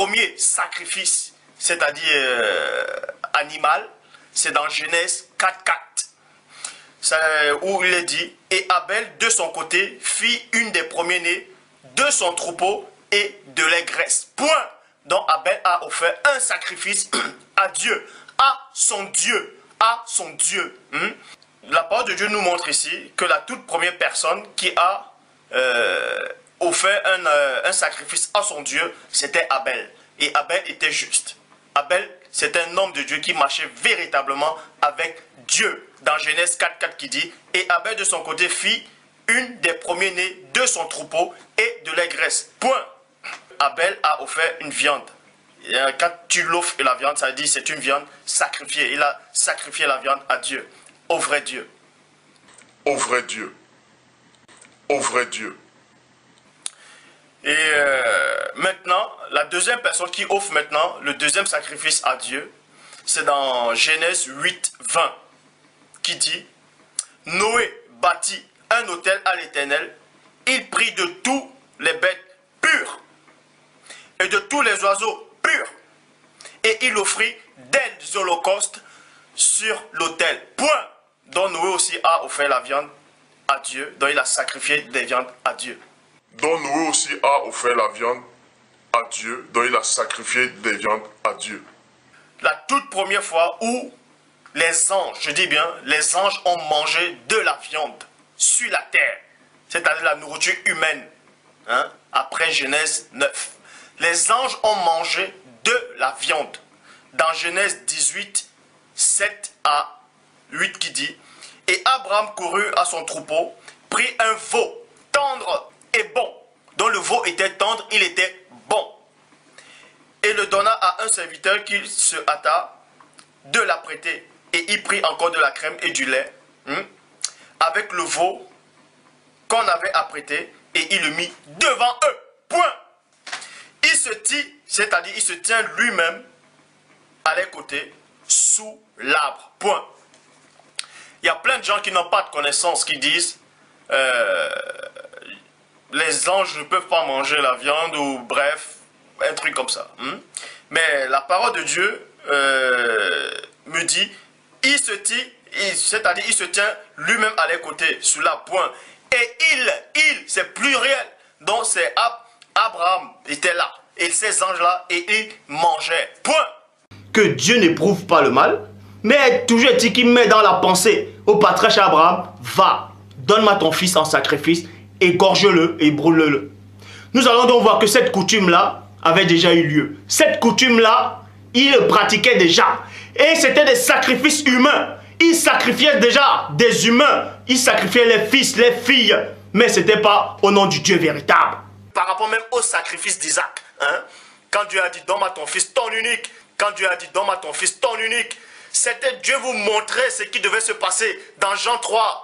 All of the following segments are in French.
premier sacrifice, c'est-à-dire animal, c'est dans Genèse 4:4, où il est dit, et Abel de son côté fit une des premiers-nés de son troupeau et de l'allégresse. Point. Donc Abel a offert un sacrifice à Dieu, à son Dieu, à son Dieu. La parole de Dieu nous montre ici que la toute première personne qui a offert un sacrifice à son Dieu, c'était Abel. Et Abel était juste. Abel, c'est un homme de Dieu qui marchait véritablement avec Dieu. Dans Genèse 4:4 qui dit, et Abel de son côté fit une des premiers-nés de son troupeau et de l'allégresse. Point. Abel a offert une viande. Et quand tu l'offres la viande, ça dit c'est une viande sacrifiée. Il a sacrifié la viande à Dieu, au vrai Dieu. Au vrai Dieu. Au vrai Dieu. Et maintenant, la deuxième personne qui offre maintenant le deuxième sacrifice à Dieu, c'est dans Genèse 8:20, qui dit, Noé bâtit un autel à l'Éternel, il prit de tous les bêtes pures et de tous les oiseaux purs, et il offrit des holocaustes sur l'autel. Point. Donc Noé aussi a offert la viande à Dieu, donc il a sacrifié des viandes à Dieu. Donc Noé aussi a offert la viande à Dieu, donc il a sacrifié des viandes à Dieu. La toute première fois où les anges, je dis bien, les anges ont mangé de la viande sur la terre, c'est-à-dire la nourriture humaine, après Genèse 9. Les anges ont mangé de la viande. Dans Genèse 18, 7 à 8 qui dit, et Abraham courut à son troupeau, prit un veau tendre et bon, dont le veau était tendre, il était bon, et le donna à un serviteur qui se hâta de l'apprêter, et il prit encore de la crème et du lait, avec le veau qu'on avait apprêté, et il le mit devant eux. Point. Il se tient, c'est-à-dire il se tient lui-même à les côtés, sous l'arbre. Point. Il y a plein de gens qui n'ont pas de connaissance, qui disent les anges ne peuvent pas manger la viande, ou bref, un truc comme ça. Mais la parole de Dieu me dit, il se tient, c'est-à-dire il se tient lui-même à les côtés, sous l'arbre. Point. Et il, c'est pluriel. Donc c'est Abraham était là, et ces anges-là, et ils mangeaient. Point. Que Dieu n'éprouve pas le mal, mais toujours est-il qu'il met dans la pensée au patriarche Abraham, va, donne-moi ton fils en sacrifice, égorge-le et brûle-le. Nous allons donc voir que cette coutume-là avait déjà eu lieu. Cette coutume-là, il le pratiquait déjà. Et c'était des sacrifices humains. Il sacrifiait déjà des humains. Il sacrifiait les fils, les filles. Mais ce n'était pas au nom du Dieu véritable. Par rapport même au sacrifice d'Isaac. Quand Dieu a dit, donne-moi ton fils, ton unique. Quand Dieu a dit, donne-moi ton fils, ton unique. C'était Dieu vous montrer ce qui devait se passer dans Jean 3.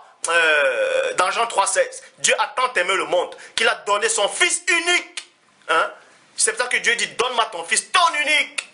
Dans Jean 3,16. Dieu a tant aimé le monde qu'il a donné son fils unique. C'est pour ça que Dieu dit, donne-moi ton fils, ton unique.